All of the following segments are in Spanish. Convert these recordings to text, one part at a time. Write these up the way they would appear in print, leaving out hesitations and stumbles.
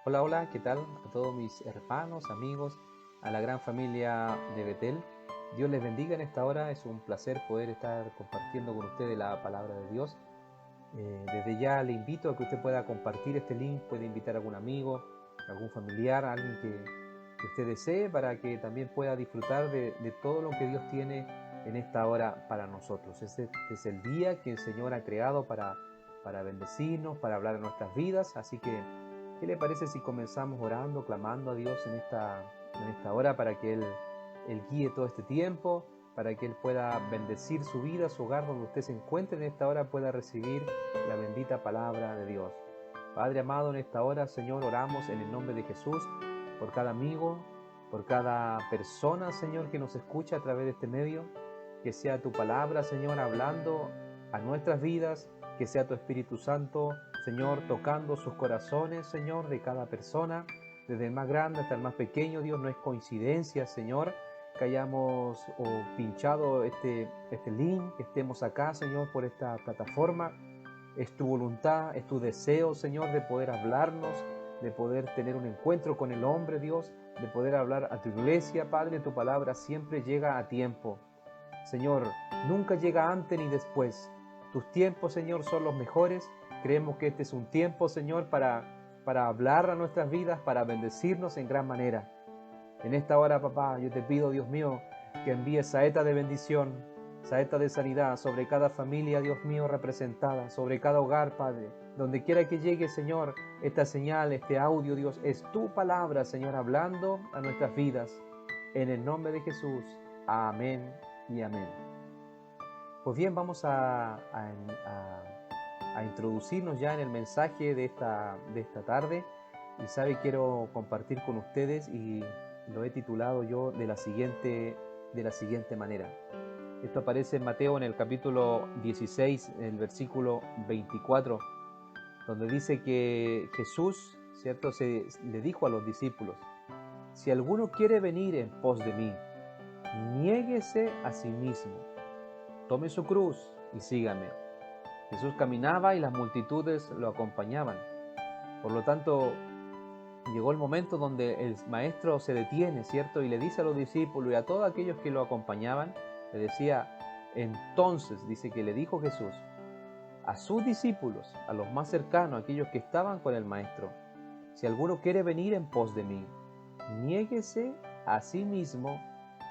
Hola, hola, ¿qué tal? A todos mis hermanos, amigos, a la gran familia de Betel. Dios les bendiga en esta hora. Es un placer poder estar compartiendo con ustedes la palabra de Dios. Desde ya le invito a que usted pueda compartir este link, puede invitar a algún amigo, algún familiar, a alguien que usted desee para que también pueda disfrutar de todo lo que Dios tiene en esta hora para nosotros. Este es el día que el Señor ha creado para bendecirnos, para hablar en nuestras vidas. Así que, ¿qué le parece si comenzamos orando, clamando a Dios en esta hora para que Él guíe todo este tiempo? Para que Él pueda bendecir su vida, su hogar, donde usted se encuentre en esta hora, pueda recibir la bendita palabra de Dios. Padre amado, en esta hora, Señor, oramos en el nombre de Jesús por cada amigo, por cada persona, Señor, que nos escucha a través de este medio. Que sea tu palabra, Señor, hablando a nuestras vidas, que sea tu Espíritu Santo, Señor, tocando sus corazones, Señor, de cada persona, desde el más grande hasta el más pequeño. Dios, no es coincidencia, Señor, que hayamos pinchado este link, que estemos acá, Señor, por esta plataforma. Es tu voluntad, es tu deseo, Señor, de poder hablarnos, de poder tener un encuentro con el hombre, Dios, de poder hablar a tu iglesia, Padre. Tu palabra siempre llega a tiempo. Señor, nunca llega antes ni después. Tus tiempos, Señor, son los mejores. Creemos que este es un tiempo, Señor, para hablar a nuestras vidas, para bendecirnos en gran manera. En esta hora, papá, yo te pido, Dios mío, que envíes saeta de bendición, saeta de sanidad sobre cada familia, Dios mío, representada, sobre cada hogar, Padre. Donde quiera que llegue, Señor, esta señal, este audio, Dios, es tu palabra, Señor, hablando a nuestras vidas. En el nombre de Jesús. Amén y amén. Pues bien, vamos a introducirnos ya en el mensaje de esta tarde. Y quiero compartir con ustedes y lo he titulado yo de la siguiente manera. Esto aparece en Mateo en el capítulo 16, en el versículo 24, donde dice que Jesús, ¿cierto?, le dijo a los discípulos: si alguno quiere venir en pos de mí, niéguese a sí mismo, tome su cruz y sígame. Jesús caminaba y las multitudes lo acompañaban. Por lo tanto, llegó el momento donde el maestro se detiene, ¿cierto? Y le dice a los discípulos y a todos aquellos que lo acompañaban, le decía: entonces, dice que le dijo Jesús a sus discípulos, a los más cercanos, a aquellos que estaban con el maestro: si alguno quiere venir en pos de mí, niéguese a sí mismo,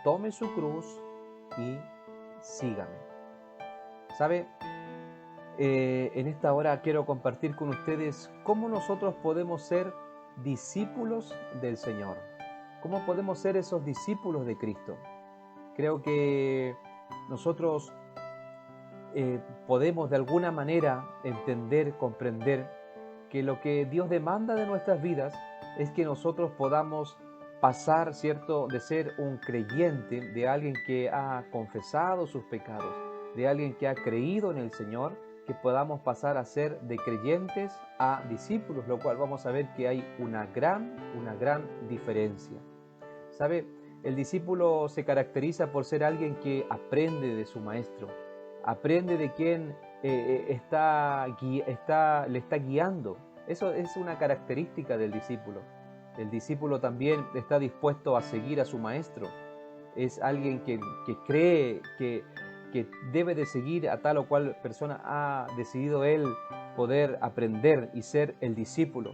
tome su cruz y sígame. ¿Sabe? En esta hora quiero compartir con ustedes cómo nosotros podemos ser discípulos del Señor. ¿Cómo podemos ser esos discípulos de Cristo? Creo que nosotros podemos de alguna manera entender, comprender que lo que Dios demanda de nuestras vidas es que nosotros podamos pasar, ¿cierto?, de ser un creyente, de alguien que ha confesado sus pecados, de alguien que ha creído en el Señor, que podamos pasar a ser de creyentes a discípulos, lo cual vamos a ver que hay una gran diferencia. ¿Sabe? El discípulo se caracteriza por ser alguien que aprende de su maestro, aprende de quien le está guiando. Eso es una característica del discípulo. El discípulo también está dispuesto a seguir a su maestro. Es alguien que cree que debe de seguir a tal o cual persona. Ha decidido él poder aprender y ser el discípulo.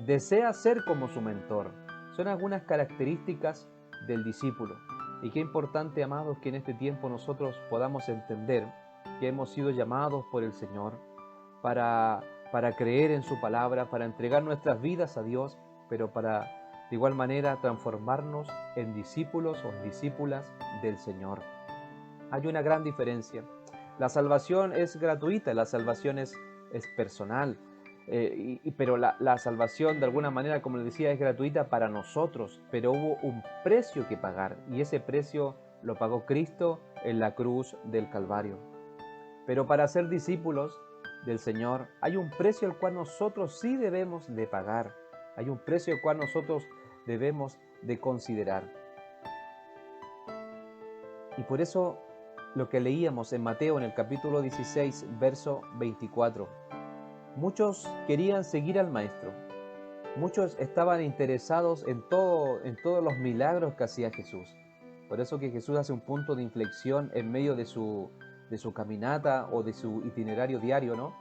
Desea ser como su mentor. Son algunas características del discípulo. Y qué importante, amados, que en este tiempo nosotros podamos entender que hemos sido llamados por el Señor para creer en su palabra, para entregar nuestras vidas a Dios, pero para de igual manera transformarnos en discípulos o en discípulas del Señor. Hay una gran diferencia. La salvación es gratuita, la salvación es personal, pero la salvación de alguna manera, como les decía, es gratuita para nosotros, pero hubo un precio que pagar y ese precio lo pagó Cristo en la cruz del Calvario. Pero para ser discípulos del Señor hay un precio el cual nosotros sí debemos de pagar, hay un precio el cual nosotros debemos de considerar. Y por eso lo que leíamos en Mateo en el capítulo 16, verso 24. Muchos querían seguir al Maestro, Muchos estaban interesados en todos los milagros que hacía Jesús. Por eso que Jesús hace un punto de inflexión en medio de su caminata o de su itinerario diario, ¿no?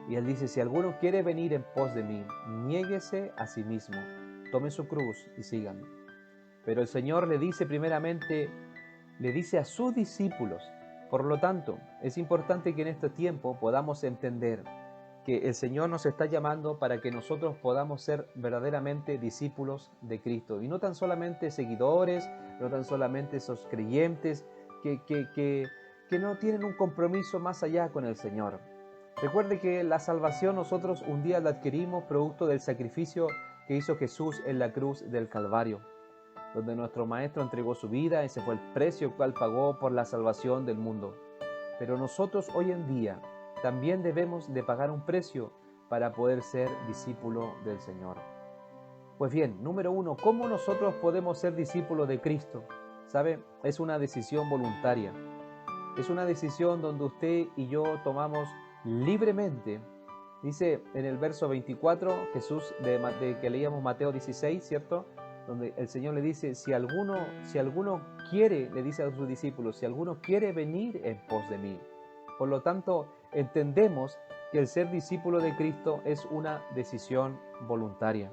Y él dice, si alguno quiere venir en pos de mí, niéguese a sí mismo, tome su cruz y sígame. Pero el Señor le dice primeramente, le dice a sus discípulos. Por lo tanto, es importante que en este tiempo podamos entender que el Señor nos está llamando para que nosotros podamos ser verdaderamente discípulos de Cristo. Y no tan solamente seguidores, no tan solamente esos creyentes que no tienen un compromiso más allá con el Señor. Recuerde que la salvación nosotros un día la adquirimos producto del sacrificio que hizo Jesús en la cruz del Calvario, donde nuestro Maestro entregó su vida, ese fue el precio cual pagó por la salvación del mundo. Pero nosotros hoy en día también debemos de pagar un precio para poder ser discípulo del Señor. Pues bien, número uno, ¿cómo nosotros podemos ser discípulos de Cristo? ¿Sabe? Es una decisión voluntaria. Es una decisión donde usted y yo tomamos libremente. Dice en el verso 24, Jesús, de que leíamos Mateo 16, ¿cierto? Donde el Señor le dice, si alguno quiere, le dice a sus discípulos, si alguno quiere venir en pos de mí. Por lo tanto, entendemos que el ser discípulo de Cristo es una decisión voluntaria.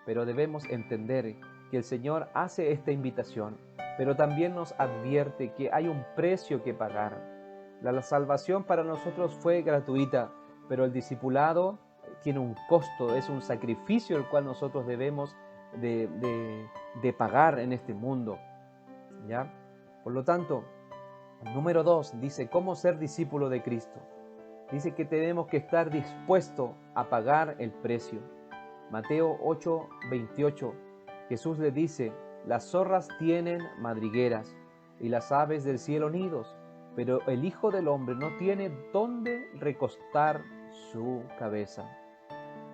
Pero debemos entender que el Señor hace esta invitación, pero también nos advierte que hay un precio que pagar. La salvación para nosotros fue gratuita, pero el discipulado tiene un costo, es un sacrificio el cual nosotros debemos de pagar en este mundo, ¿ya? Por lo tanto, número 2 dice, ¿cómo ser discípulo de Cristo? Dice que tenemos que estar dispuestos a pagar el precio. Mateo 8:28, Jesús le dice, las zorras tienen madrigueras y las aves del cielo nidos, pero el Hijo del Hombre no tiene dónde recostar su cabeza.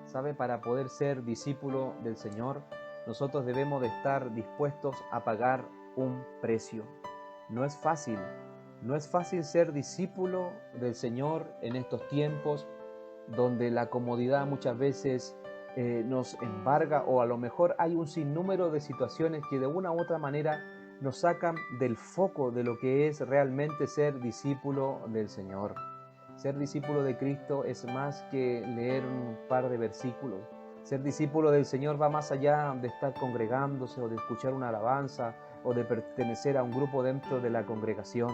¿Sabe? Para poder ser discípulo del Señor, nosotros debemos de estar dispuestos a pagar un precio. No es fácil, no es fácil ser discípulo del Señor en estos tiempos donde la comodidad muchas veces nos embarga, o a lo mejor hay un sinnúmero de situaciones que de una u otra manera nos sacan del foco de lo que es realmente ser discípulo del Señor. Ser discípulo de Cristo es más que leer un par de versículos. Ser discípulo del Señor va más allá de estar congregándose o de escuchar una alabanza o de pertenecer a un grupo dentro de la congregación.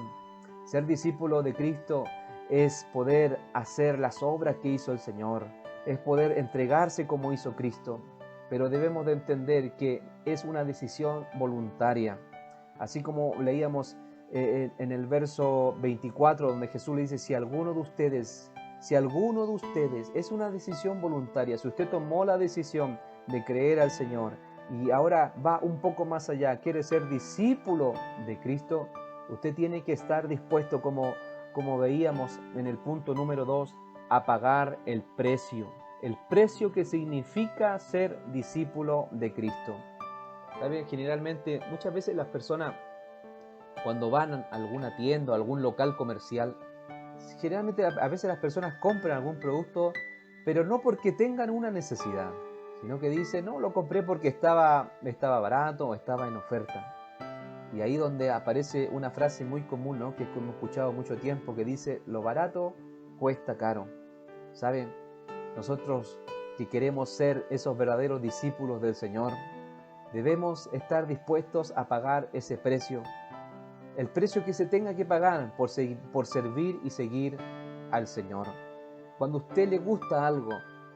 Ser discípulo de Cristo es poder hacer las obras que hizo el Señor, es poder entregarse como hizo Cristo, pero debemos de entender que es una decisión voluntaria. Así como leíamos en el verso 24, donde Jesús le dice, si alguno de ustedes, es una decisión voluntaria, si usted tomó la decisión de creer al Señor y ahora va un poco más allá, quiere ser discípulo de Cristo, usted tiene que estar dispuesto, como veíamos en el punto número 2, a pagar el precio que significa ser discípulo de Cristo. ¿Sabe? Generalmente, muchas veces las personas, cuando van a alguna tienda o algún local comercial, generalmente a veces las personas compran algún producto, pero no porque tengan una necesidad, sino que dicen, no, lo compré porque estaba barato o estaba en oferta. Y ahí donde aparece una frase muy común, ¿no? Que hemos escuchado mucho tiempo, que dice, lo barato cuesta caro. ¿Saben? Nosotros que queremos ser esos verdaderos discípulos del Señor, debemos estar dispuestos a pagar ese precio. El precio que se tenga que pagar por servir y seguir al Señor. Cuando a usted le gusta algo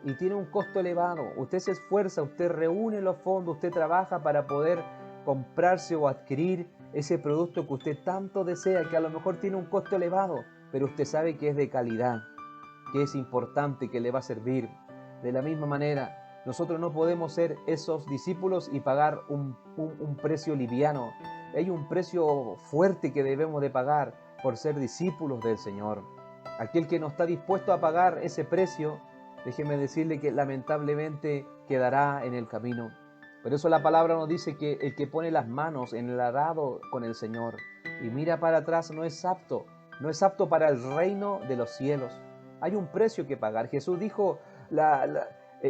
y tiene un costo elevado, usted se esfuerza, usted reúne los fondos, usted trabaja para poder comprarse o adquirir ese producto que usted tanto desea, que a lo mejor tiene un costo elevado, pero usted sabe que es de calidad, que es importante, que le va a servir. De la misma manera, nosotros no podemos ser esos discípulos y pagar un precio liviano. Hay un precio fuerte que debemos de pagar por ser discípulos del Señor. Aquel que no está dispuesto a pagar ese precio, déjeme decirle que lamentablemente quedará en el camino. Por eso la palabra nos dice que el que pone las manos en el arado con el Señor y mira para atrás no es apto para el reino de los cielos. Hay un precio que pagar. Jesús dijo,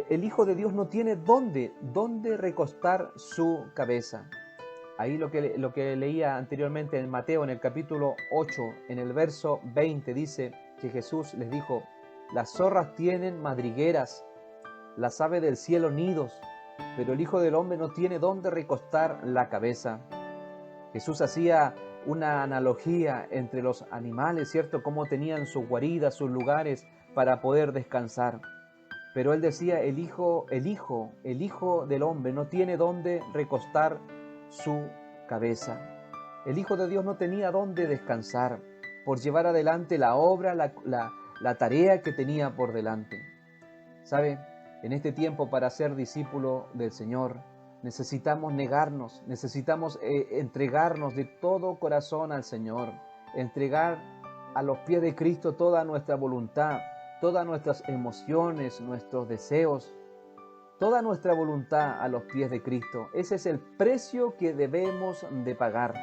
El Hijo de Dios no tiene dónde recostar su cabeza. Ahí lo que leía anteriormente en Mateo, en el capítulo 8, en el verso 20, dice que Jesús les dijo: las zorras tienen madrigueras, las aves del cielo nidos, pero el Hijo del Hombre no tiene dónde recostar la cabeza. Jesús hacía una analogía entre los animales, ¿cierto? Cómo tenían sus guaridas, sus lugares para poder descansar. Pero él decía, el hijo del hombre no tiene dónde recostar su cabeza. El Hijo de Dios no tenía dónde descansar por llevar adelante la obra, la tarea que tenía por delante. ¿Sabe? En este tiempo, para ser discípulo del Señor, necesitamos negarnos, necesitamos entregarnos de todo corazón al Señor, entregar a los pies de Cristo toda nuestra voluntad, todas nuestras emociones, nuestros deseos, toda nuestra voluntad a los pies de Cristo. Ese es el precio que debemos de pagar.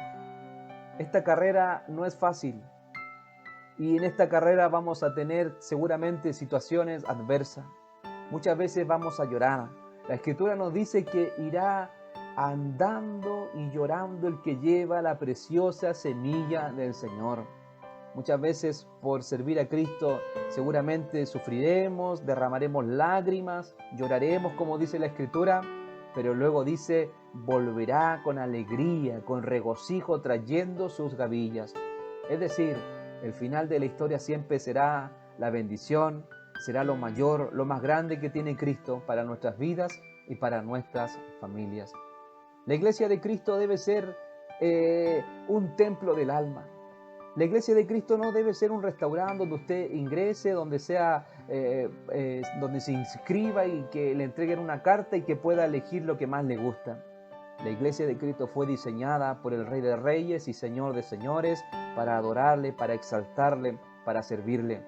Esta carrera no es fácil y en esta carrera vamos a tener seguramente situaciones adversas. Muchas veces vamos a llorar. La Escritura nos dice que irá andando y llorando el que lleva la preciosa semilla del Señor. Muchas veces por servir a Cristo seguramente sufriremos, derramaremos lágrimas, lloraremos como dice la Escritura, pero luego dice, volverá con alegría, con regocijo trayendo sus gavillas. Es decir, el final de la historia siempre será la bendición, será lo mayor, lo más grande que tiene Cristo para nuestras vidas y para nuestras familias. La iglesia de Cristo debe ser un templo del alma. La iglesia de Cristo no debe ser un restaurante donde usted ingrese, donde se inscriba y que le entreguen una carta y que pueda elegir lo que más le gusta. La iglesia de Cristo fue diseñada por el Rey de Reyes y Señor de Señores para adorarle, para exaltarle, para servirle.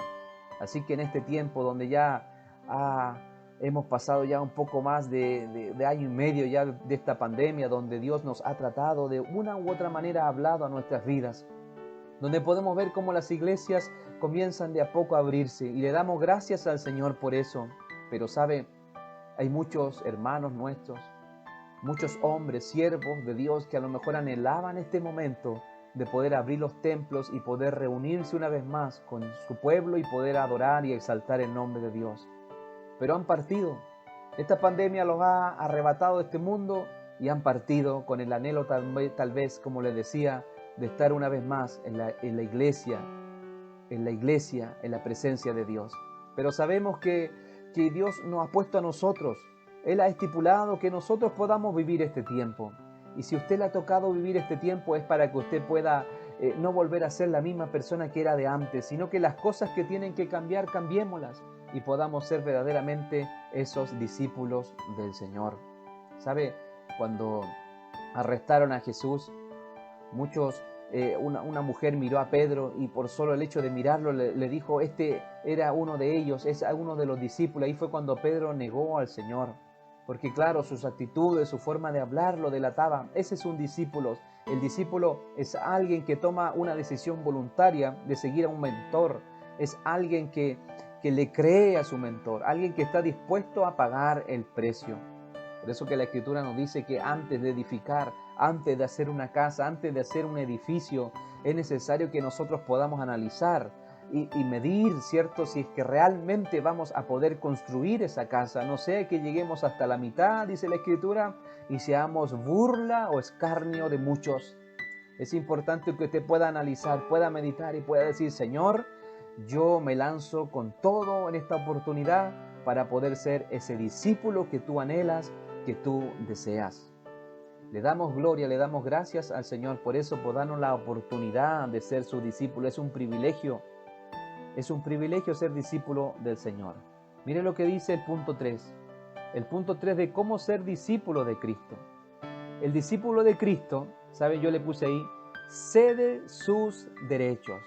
Así que en este tiempo donde ya hemos pasado ya un poco más de año y medio ya de esta pandemia, donde Dios nos ha tratado de una u otra manera, ha hablado a nuestras vidas, donde podemos ver cómo las iglesias comienzan de a poco a abrirse y le damos gracias al Señor por eso. Pero sabe, hay muchos hermanos nuestros, muchos hombres, siervos de Dios que a lo mejor anhelaban este momento de poder abrir los templos y poder reunirse una vez más con su pueblo y poder adorar y exaltar el nombre de Dios. Pero han partido. Esta pandemia los ha arrebatado de este mundo y han partido con el anhelo tal vez, como les decía, de estar una vez más en la iglesia, en la presencia de Dios. Pero sabemos que Dios nos ha puesto a nosotros. Él ha estipulado que nosotros podamos vivir este tiempo. Y si a usted le ha tocado vivir este tiempo es para que usted pueda no volver a ser la misma persona que era de antes, sino que las cosas que tienen que cambiar, cambiémoslas y podamos ser verdaderamente esos discípulos del Señor. ¿Sabe? Cuando arrestaron a Jesús, una mujer miró a Pedro y por solo el hecho de mirarlo le dijo, este era uno de ellos, es uno de los discípulos. Ahí fue cuando Pedro negó al Señor, porque claro, sus actitudes, su forma de hablar lo delataba. Ese es un discípulo. El discípulo es alguien que toma una decisión voluntaria de seguir a un mentor, es alguien que le cree a su mentor, alguien que está dispuesto a pagar el precio. Por eso que la Escritura nos dice que antes de edificar, antes de hacer una casa, antes de hacer un edificio, es necesario que nosotros podamos analizar y medir, ¿cierto? Si es que realmente vamos a poder construir esa casa. No sea que lleguemos hasta la mitad, dice la Escritura, y seamos burla o escarnio de muchos. Es importante que usted pueda analizar, pueda meditar y pueda decir, Señor, yo me lanzo con todo en esta oportunidad para poder ser ese discípulo que tú anhelas, que tú deseas. Le damos gloria, le damos gracias al Señor por eso, por darnos la oportunidad de ser su discípulo. Es un privilegio ser discípulo del Señor. Mire lo que dice el punto 3. El punto 3 de cómo ser discípulo de Cristo. El discípulo de Cristo, ¿sabe? Yo le puse ahí, cede sus derechos.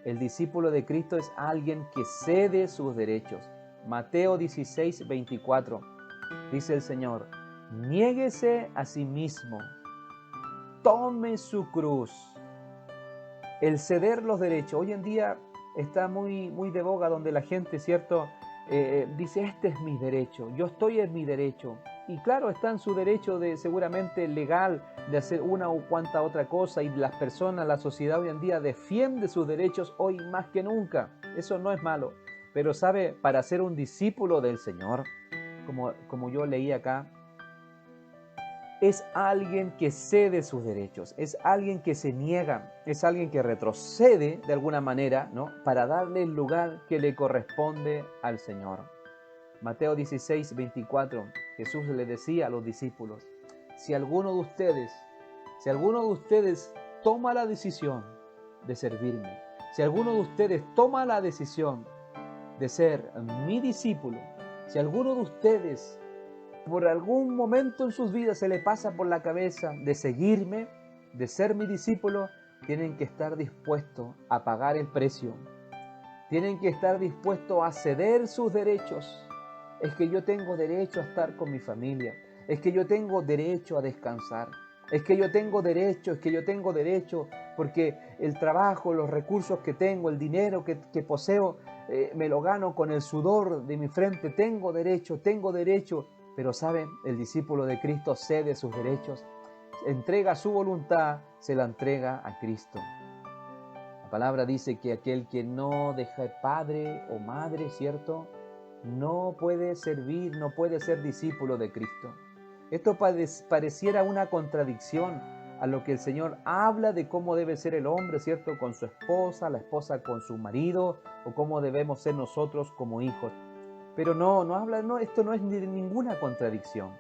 El discípulo de Cristo es alguien que cede sus derechos. Mateo 16, 24. Dice el Señor, niéguese a sí mismo, tome su cruz. El ceder los derechos. Hoy en día está muy de boga donde la gente, ¿cierto? dice, este es mi derecho, yo estoy en mi derecho. Y claro, está en su derecho de seguramente legal de hacer una o cuanta otra cosa, y las personas, la sociedad hoy en día defiende sus derechos hoy más que nunca. Eso no es malo. Pero sabe, para ser un discípulo del Señor, como yo leí acá, es alguien que cede sus derechos, es alguien que se niega, es alguien que retrocede de alguna manera, ¿no? Para darle el lugar que le corresponde al Señor. Mateo 16, 24, Jesús le decía a los discípulos, si alguno de ustedes toma la decisión de servirme, si alguno de ustedes toma la decisión de ser mi discípulo, si alguno de ustedes por algún momento en sus vidas se le pasa por la cabeza de seguirme, de ser mi discípulo, tienen que estar dispuestos a pagar el precio. Tienen que estar dispuestos a ceder sus derechos. Es que yo tengo derecho a estar con mi familia. Es que yo tengo derecho a descansar. Es que yo tengo derecho, porque el trabajo, los recursos que tengo, el dinero que poseo, me lo gano con el sudor de mi frente. Tengo derecho. Pero ¿saben? El discípulo de Cristo cede sus derechos, entrega su voluntad, se la entrega a Cristo. La palabra dice que aquel que no deja padre o madre, ¿cierto? No puede servir, no puede ser discípulo de Cristo. Esto pareciera una contradicción a lo que el Señor habla de cómo debe ser el hombre, ¿cierto? Con su esposa, la esposa con su marido, o cómo debemos ser nosotros como hijos. Pero esto no es ninguna contradicción.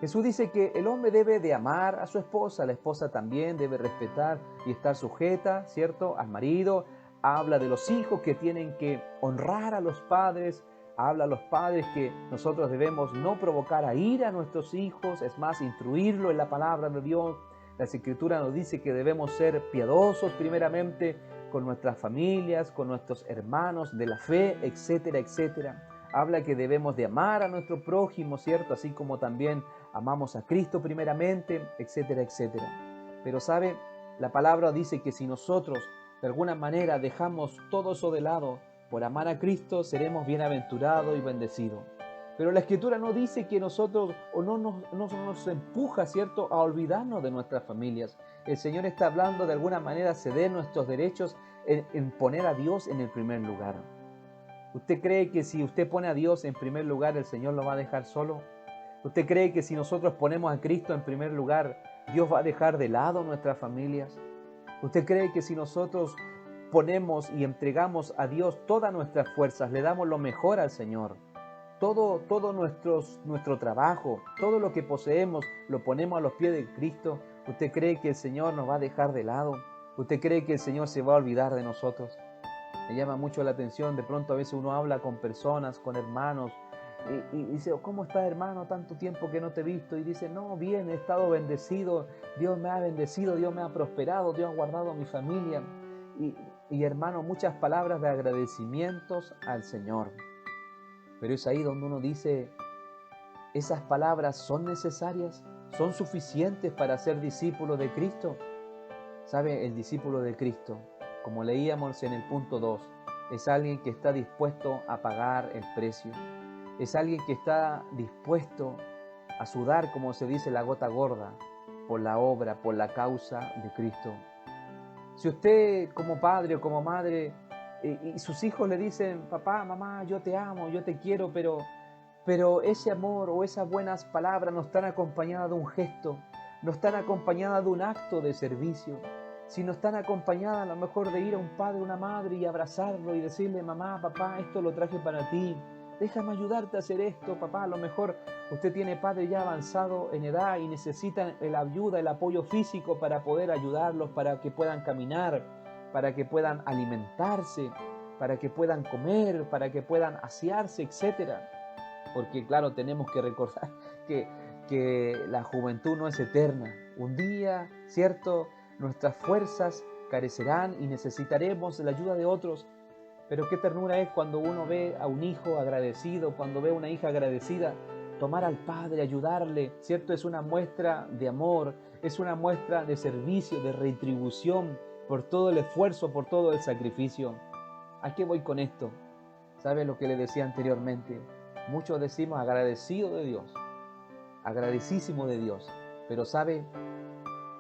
Jesús dice que el hombre debe de amar a su esposa, la esposa también debe respetar y estar sujeta, ¿cierto?, al marido. Habla de los hijos que tienen que honrar a los padres, habla a los padres que nosotros debemos no provocar a ira a nuestros hijos, es más, instruirlo en la palabra de Dios. La Escritura nos dice que debemos ser piadosos primeramente con nuestras familias, con nuestros hermanos de la fe, etcétera, etcétera. Habla que debemos de amar a nuestro prójimo, ¿cierto? Así como también amamos a Cristo primeramente, etcétera, etcétera. Pero ¿sabe? La palabra dice que si nosotros de alguna manera dejamos todo eso de lado por amar a Cristo, seremos bienaventurados y bendecidos. Pero la Escritura no dice que nosotros, o no nos empuja, ¿cierto?, a olvidarnos de nuestras familias. El Señor está hablando de alguna manera ceder nuestros derechos en poner a Dios en el primer lugar. ¿Usted cree que si usted pone a Dios en primer lugar, el Señor lo va a dejar solo? ¿Usted cree que si nosotros ponemos a Cristo en primer lugar, Dios va a dejar de lado nuestras familias? ¿Usted cree que si nosotros ponemos y entregamos a Dios todas nuestras fuerzas, le damos lo mejor al Señor, todo nuestro trabajo, todo lo que poseemos, lo ponemos a los pies de Cristo, ¿usted cree que el Señor nos va a dejar de lado? ¿Usted cree que el Señor se va a olvidar de nosotros? Me llama mucho la atención, de pronto a veces uno habla con personas, con hermanos, y dice, ¿cómo estás, hermano? Tanto tiempo que no te he visto. Y dice, no, bien, he estado bendecido, Dios me ha bendecido, Dios me ha prosperado, Dios ha guardado a mi familia. Y hermano, muchas palabras de agradecimientos al Señor. Pero es ahí donde uno dice, ¿esas palabras son necesarias? ¿Son suficientes para ser discípulo de Cristo? ¿Sabe? El discípulo de Cristo, como leíamos en el punto 2, es alguien que está dispuesto a pagar el precio. Es alguien que está dispuesto a sudar, como se dice, la gota gorda por la obra, por la causa de Cristo. Si usted como padre o como madre y sus hijos le dicen, papá, mamá, yo te amo, yo te quiero, pero ese amor o esas buenas palabras no están acompañadas de un gesto, no están acompañadas de un acto de servicio, sino están acompañadas a lo mejor de ir a un padre o una madre y abrazarlo y decirle, mamá, papá, esto lo traje para ti, déjame ayudarte a hacer esto, papá. A lo mejor usted tiene padre ya avanzado en edad y necesitan la ayuda, el apoyo físico para poder ayudarlos, para que puedan caminar, para que puedan alimentarse, para que puedan comer, para que puedan asearse, etcétera. Porque claro, tenemos que recordar que la juventud no es eterna. Un día, ¿cierto?, nuestras fuerzas carecerán y necesitaremos la ayuda de otros. Pero qué ternura es cuando uno ve a un hijo agradecido, cuando ve a una hija agradecida, tomar al padre, ayudarle, ¿cierto? Es una muestra de amor, es una muestra de servicio, de retribución por todo el esfuerzo, por todo el sacrificio. ¿A qué voy con esto? ¿Sabe lo que le decía anteriormente? Muchos decimos agradecido de Dios, agradecísimo de Dios, pero ¿sabe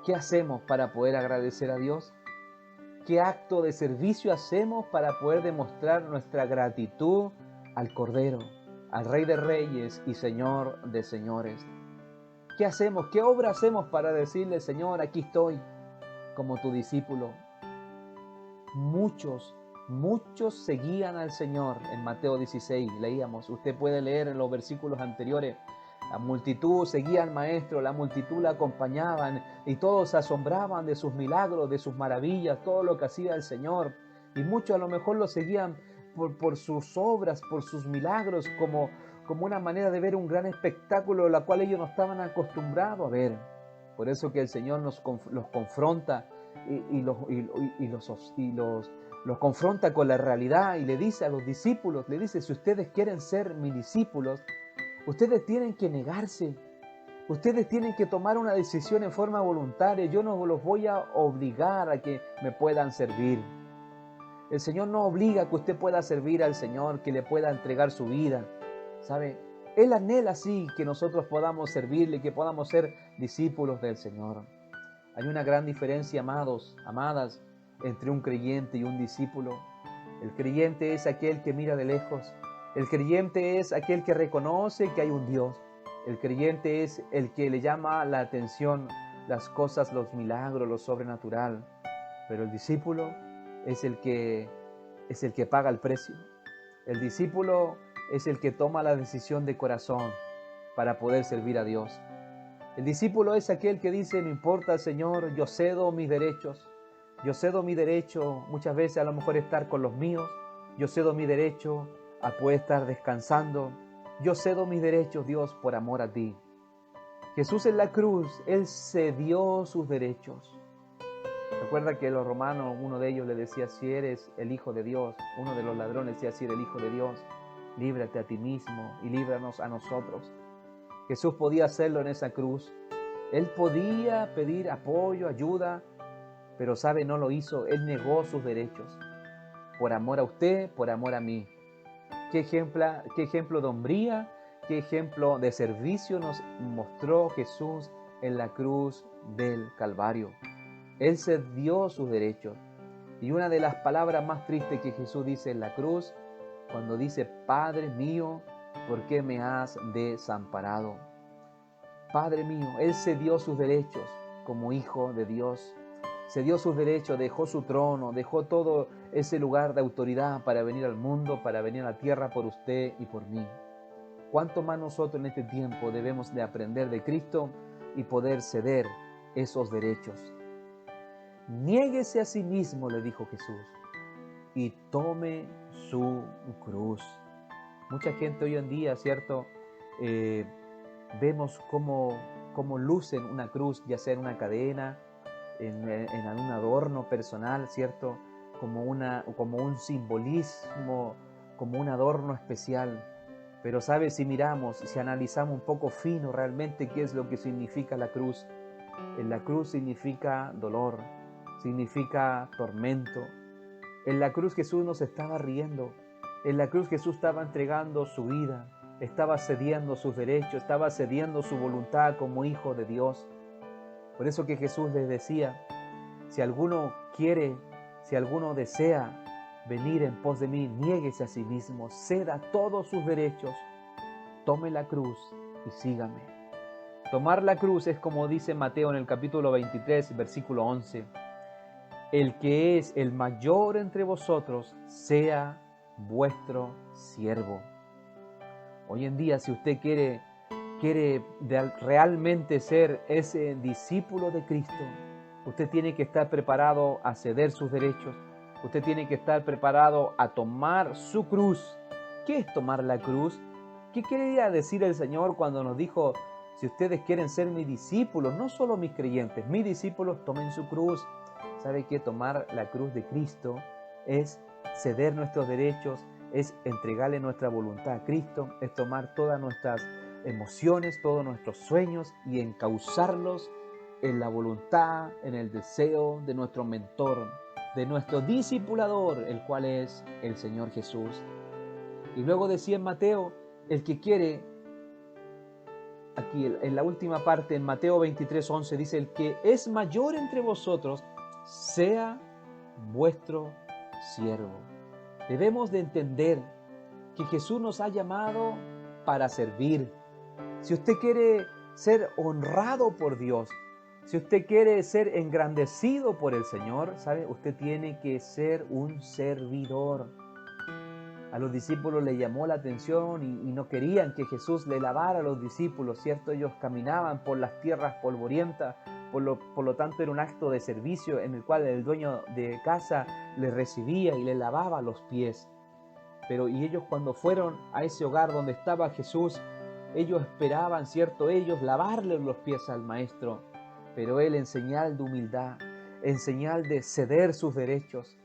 qué hacemos para poder agradecer a Dios? ¿Qué acto de servicio hacemos para poder demostrar nuestra gratitud al Cordero, al Rey de Reyes y Señor de Señores? ¿Qué hacemos? ¿Qué obra hacemos para decirle, Señor, aquí estoy como tu discípulo? Muchos seguían al Señor. En Mateo 16 leíamos, usted puede leer en los versículos anteriores, la multitud seguía al Maestro, la multitud la acompañaban y todos se asombraban de sus milagros, de sus maravillas, todo lo que hacía el Señor. Y muchos a lo mejor lo seguían por sus obras, por sus milagros, como una manera de ver un gran espectáculo, la cual ellos no estaban acostumbrados a ver. Por eso que el Señor los confronta y los confronta con la realidad y le dice a los discípulos, le dice, si ustedes quieren ser mis discípulos, ustedes tienen que negarse, ustedes tienen que tomar una decisión en forma voluntaria, yo no los voy a obligar a que me puedan servir. El Señor no obliga a que usted pueda servir al Señor, que le pueda entregar su vida, ¿sabe? Él anhela así que nosotros podamos servirle, que podamos ser discípulos del Señor. Hay una gran diferencia, amados, amadas, entre un creyente y un discípulo. El creyente es aquel que mira de lejos. El creyente es aquel que reconoce que hay un Dios. El creyente es el que le llama la atención las cosas, los milagros, lo sobrenatural. Pero el discípulo es el que paga el precio. El discípulo es el que toma la decisión de corazón para poder servir a Dios. El discípulo es aquel que dice, no importa, Señor, yo cedo mis derechos. Yo cedo mi derecho muchas veces a lo mejor estar con los míos. Yo cedo mi derecho a poder estar descansando. Yo cedo mis derechos, Dios, por amor a ti. Jesús en la cruz, Él cedió sus derechos. Recuerda que los romanos, uno de ellos le decía, si eres el Hijo de Dios, uno de los ladrones decía, si eres el Hijo de Dios, líbrate a ti mismo y líbranos a nosotros. Jesús podía hacerlo en esa cruz. Él podía pedir apoyo, ayuda, pero sabe, no lo hizo. Él negó sus derechos. Por amor a usted, por amor a mí. Qué ejemplo de hombría, qué ejemplo de servicio nos mostró Jesús en la cruz del Calvario. Él cedió sus derechos. Y una de las palabras más tristes que Jesús dice en la cruz, cuando dice, Padre mío, ¿por qué me has desamparado? Padre mío, Él cedió sus derechos como Hijo de Dios. Cedió sus derechos, dejó su trono, dejó todo ese lugar de autoridad para venir al mundo, para venir a la tierra por usted y por mí. ¿Cuánto más nosotros en este tiempo debemos de aprender de Cristo y poder ceder esos derechos? Niéguese a sí mismo, le dijo Jesús, y tome su cruz. Mucha gente hoy en día, ¿cierto? Vemos cómo lucen una cruz, ya sea en una cadena, en algún adorno personal, ¿cierto? Como un simbolismo, como un adorno especial. Pero ¿sabes? Si miramos, si analizamos un poco fino realmente qué es lo que significa la cruz. En la cruz significa dolor, significa tormento. En la cruz Jesús nos estaba riendo. En la cruz Jesús estaba entregando su vida, estaba cediendo sus derechos, estaba cediendo su voluntad como Hijo de Dios. Por eso que Jesús les decía, si alguno quiere, si alguno desea venir en pos de mí, niéguese a sí mismo, ceda todos sus derechos, tome la cruz y sígame. Tomar la cruz es como dice Mateo en el capítulo 23, versículo 11. El que es el mayor entre vosotros sea vuestro siervo. Hoy en día, si usted quiere realmente ser ese discípulo de Cristo, usted tiene que estar preparado a ceder sus derechos. Usted tiene que estar preparado a tomar su cruz. ¿Qué es tomar la cruz? ¿Qué quería decir el Señor cuando nos dijo, si ustedes quieren ser mis discípulos, no solo mis creyentes, mis discípulos, tomen su cruz? ¿Sabe qué? Tomar la cruz de Cristo es ceder nuestros derechos, es entregarle nuestra voluntad a Cristo, es tomar todas nuestras emociones, todos nuestros sueños y encauzarlos en la voluntad, en el deseo de nuestro mentor, de nuestro discipulador, el cual es el Señor Jesús. Y luego decía en Mateo, el que quiere, aquí en la última parte, en Mateo 23:11, dice, el que es mayor entre vosotros, sea vuestro siervo. Debemos de entender que Jesús nos ha llamado para servir. Si usted quiere ser honrado por Dios, si usted quiere ser engrandecido por el Señor, ¿sabe? Usted tiene que ser un servidor. A los discípulos les llamó la atención y no querían que Jesús le lavara a los discípulos, ¿cierto? Ellos caminaban por las tierras polvorientas, por lo tanto era un acto de servicio en el cual el dueño de casa les recibía y les lavaba los pies. Y ellos cuando fueron a ese hogar donde estaba Jesús, ellos esperaban, ¿cierto? Ellos lavarle los pies al maestro, pero él en señal de humildad, en señal de ceder sus derechos,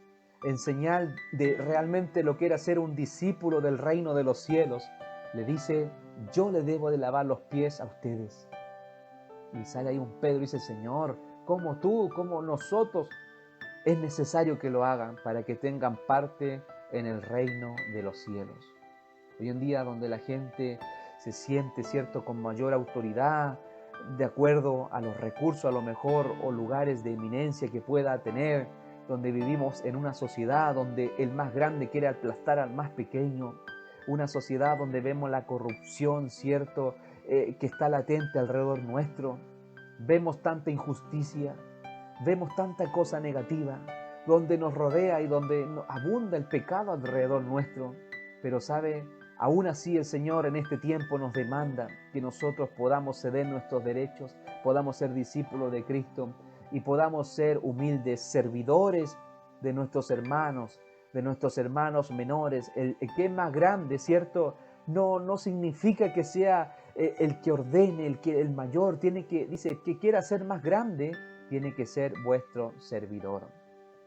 en señal de realmente lo que era ser un discípulo del reino de los cielos, le dice, yo le debo de lavar los pies a ustedes. Y sale ahí un Pedro y dice, Señor, ¿cómo tú, cómo nosotros? Es necesario que lo hagan para que tengan parte en el reino de los cielos. Hoy en día donde la gente se siente, ¿cierto?, con mayor autoridad, de acuerdo a los recursos a lo mejor o lugares de eminencia que pueda tener, donde vivimos en una sociedad donde el más grande quiere aplastar al más pequeño, una sociedad donde vemos la corrupción, ¿cierto?, que está latente alrededor nuestro, vemos tanta injusticia, vemos tanta cosa negativa, donde nos rodea y donde abunda el pecado alrededor nuestro. Pero sabe, aún así el Señor en este tiempo nos demanda que nosotros podamos ceder nuestros derechos, podamos ser discípulos de Cristo y podamos ser humildes servidores de nuestros hermanos menores. El que es más grande, ¿cierto? No significa que sea el que ordene, el mayor. Dice, el que quiera ser más grande, tiene que ser vuestro servidor.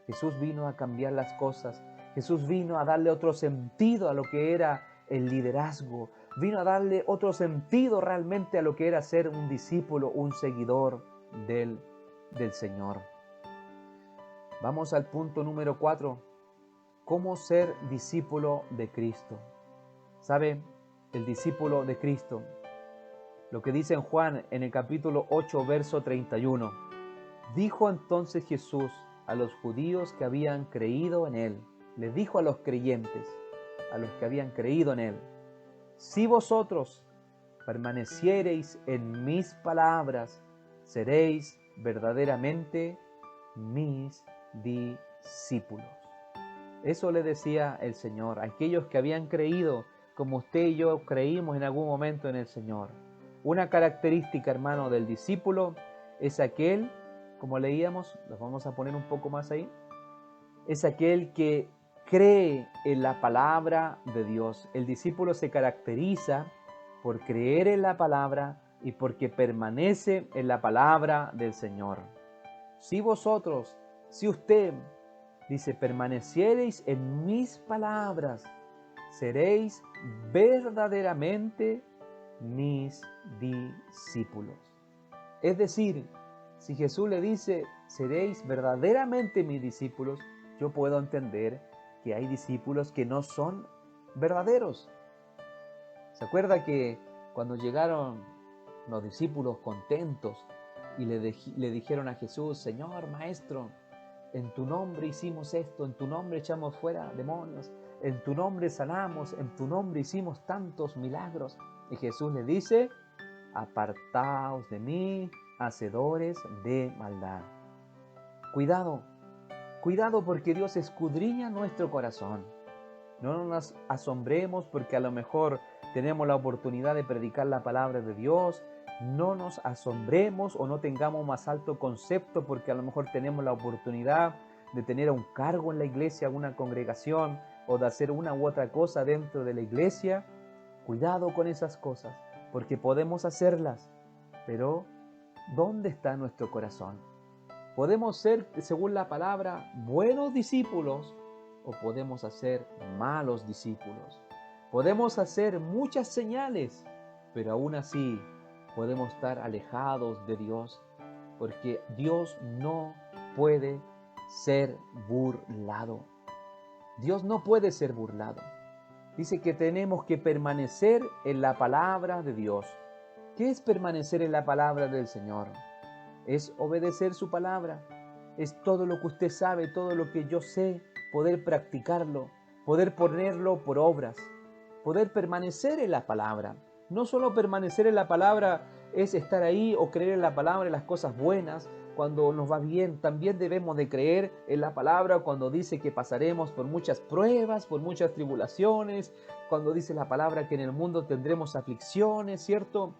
Jesús vino a cambiar las cosas. Jesús vino a darle otro sentido a lo que era el liderazgo. Vino a darle otro sentido realmente a lo que era ser un discípulo, un seguidor del Señor. Vamos al punto número 4. ¿Cómo ser discípulo de Cristo? ¿Sabe? El discípulo de Cristo. Lo que dice en Juan en el capítulo 8, verso 31. Dijo entonces Jesús a los judíos que habían creído en Él, les dijo a los creyentes, a los que habían creído en Él, si vosotros permaneciereis en mis palabras, seréis verdaderamente mis discípulos. Eso le decía el Señor a aquellos que habían creído, como usted y yo creímos en algún momento en el Señor. Una característica, hermano, del discípulo es aquel, como leíamos, los vamos a poner un poco más ahí, es aquel que cree en la palabra de Dios. El discípulo se caracteriza por creer en la palabra y porque permanece en la palabra del Señor. Si vosotros, si usted, dice, permaneciereis en mis palabras, seréis verdaderamente mis discípulos. Es decir, si Jesús le dice, seréis verdaderamente mis discípulos, yo puedo entender que hay discípulos que no son verdaderos. ¿Se acuerda que cuando llegaron los discípulos contentos y le dijeron a Jesús, Señor, Maestro, en tu nombre hicimos esto, en tu nombre echamos fuera demonios, en tu nombre sanamos, en tu nombre hicimos tantos milagros? Y Jesús le dice, apartaos de mí, hacedores de maldad. Cuidado porque Dios escudriña nuestro corazón. No nos asombremos porque a lo mejor tenemos la oportunidad de predicar la palabra de Dios. No nos asombremos o no tengamos más alto concepto porque a lo mejor tenemos la oportunidad de tener un cargo en la iglesia, una congregación o de hacer una u otra cosa dentro de la iglesia. Cuidado con esas cosas porque podemos hacerlas, pero ¿dónde está nuestro corazón? Podemos ser, según la palabra, buenos discípulos o podemos hacer malos discípulos. Podemos hacer muchas señales, pero aún así podemos estar alejados de Dios, porque Dios no puede ser burlado. Dios no puede ser burlado. Dice que tenemos que permanecer en la palabra de Dios. ¿Qué es permanecer en la palabra del Señor? Es obedecer su palabra. Es todo lo que usted sabe, todo lo que yo sé, poder practicarlo, poder ponerlo por obras, poder permanecer en la palabra. No solo permanecer en la palabra es estar ahí o creer en la palabra, en las cosas buenas, cuando nos va bien. También debemos de creer en la palabra cuando dice que pasaremos por muchas pruebas, por muchas tribulaciones, cuando dice la palabra que en el mundo tendremos aflicciones, ¿cierto?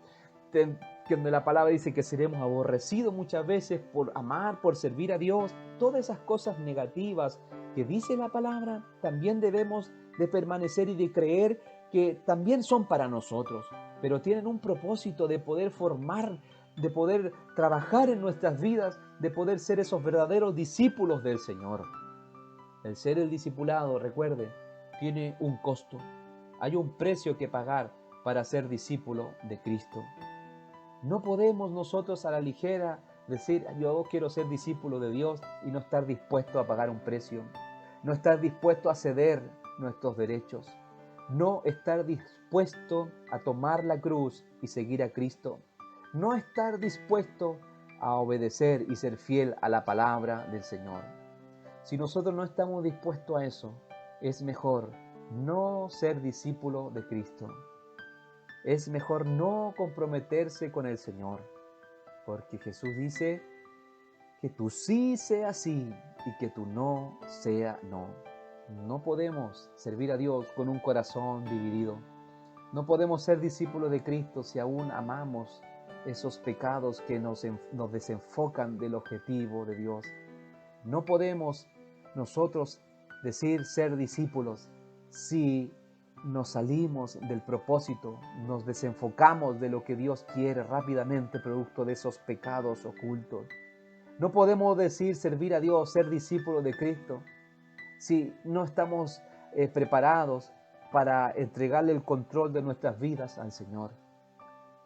Que la palabra dice que seremos aborrecidos muchas veces por amar, por servir a Dios. Todas esas cosas negativas que dice la palabra, también debemos de permanecer y de creer que también son para nosotros, pero tienen un propósito de poder formar, de poder trabajar en nuestras vidas, de poder ser esos verdaderos discípulos del Señor. El ser el discipulado, recuerde, tiene un costo. Hay un precio que pagar para ser discípulo de Cristo. No podemos nosotros a la ligera decir, yo quiero ser discípulo de Dios y no estar dispuesto a pagar un precio, no estar dispuesto a ceder nuestros derechos, no estar dispuesto a tomar la cruz y seguir a Cristo, no estar dispuesto a obedecer y ser fiel a la palabra del Señor. Si nosotros no estamos dispuestos a eso, es mejor no ser discípulo de Cristo. Es mejor no comprometerse con el Señor, porque Jesús dice que tu sí sea sí y que tu no sea no. No podemos servir a Dios con un corazón dividido. No podemos ser discípulos de Cristo si aún amamos esos pecados que nos desenfocan del objetivo de Dios. No podemos nosotros decir ser discípulos si nos salimos del propósito, nos desenfocamos de lo que Dios quiere rápidamente producto de esos pecados ocultos. No podemos decir servir a Dios, ser discípulos de Cristo, si no estamos preparados para entregarle el control de nuestras vidas al Señor.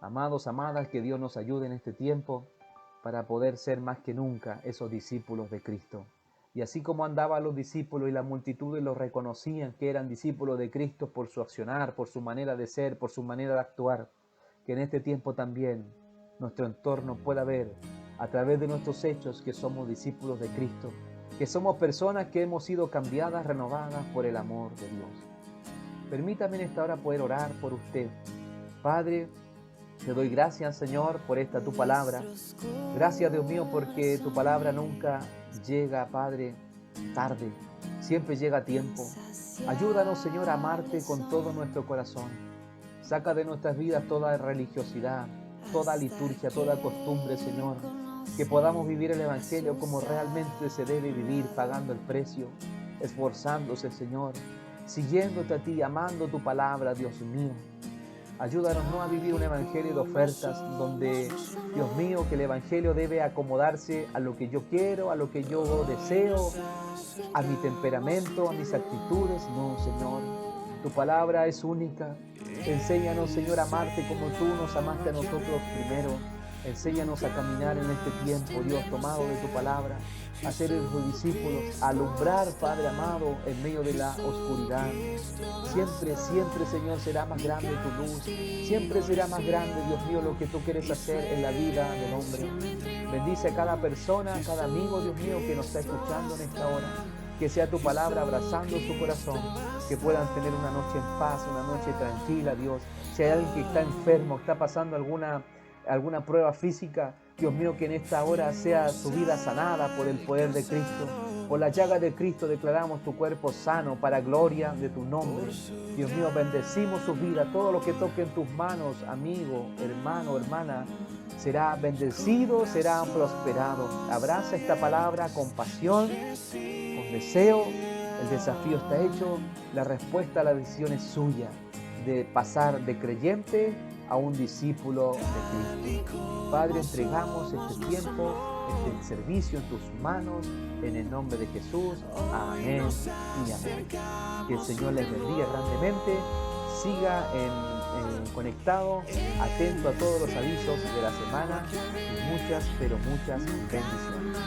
Amados, amadas, que Dios nos ayude en este tiempo para poder ser más que nunca esos discípulos de Cristo. Y así como andaban los discípulos y las multitudes los reconocían que eran discípulos de Cristo por su accionar, por su manera de ser, por su manera de actuar, que en este tiempo también nuestro entorno pueda ver a través de nuestros hechos que somos discípulos de Cristo, que somos personas que hemos sido cambiadas, renovadas por el amor de Dios. Permítame en esta hora poder orar por usted. Padre, te doy gracias, Señor, por esta tu palabra. Gracias, Dios mío, porque tu palabra nunca llega, Padre, tarde. Siempre llega a tiempo. Ayúdanos, Señor, a amarte con todo nuestro corazón. Saca de nuestras vidas toda religiosidad, toda liturgia, toda costumbre, Señor. Que podamos vivir el Evangelio como realmente se debe vivir, pagando el precio, esforzándose, Señor, siguiéndote a ti, amando tu palabra, Dios mío. Ayúdanos no a vivir un evangelio de ofertas donde, Dios mío, que el evangelio debe acomodarse a lo que yo quiero, a lo que yo deseo, a mi temperamento, a mis actitudes. No, Señor, tu palabra es única. Enséñanos, Señor, a amarte como tú nos amaste a nosotros primero. Enséñanos a caminar en este tiempo, Dios, tomado de tu palabra, a ser tus discípulos, a alumbrar, Padre amado, en medio de la oscuridad. Siempre, siempre, Señor, será más grande tu luz. Siempre será más grande, Dios mío, lo que tú quieres hacer en la vida del hombre. Bendice a cada persona, a cada amigo, Dios mío, que nos está escuchando en esta hora. Que sea tu palabra abrazando su corazón, que puedan tener una noche en paz, una noche tranquila, Dios. Si hay alguien que está enfermo, está pasando alguna prueba física, Dios mío, que en esta hora sea su vida sanada por el poder de Cristo. Por la llaga de Cristo declaramos tu cuerpo sano para gloria de tu nombre. Dios mío, bendecimos su vida. Todo lo que toque en tus manos, amigo, hermano, hermana, será bendecido, será prosperado. Abraza esta palabra con pasión, con deseo. El desafío está hecho. La respuesta a la decisión es suya, de pasar de creyente a un discípulo de Cristo. Padre, entregamos este tiempo, este servicio en tus manos, en el nombre de Jesús. Amén y amén. Que el Señor les bendiga grandemente. Siga conectado, atento a todos los avisos de la semana y muchas, pero muchas bendiciones.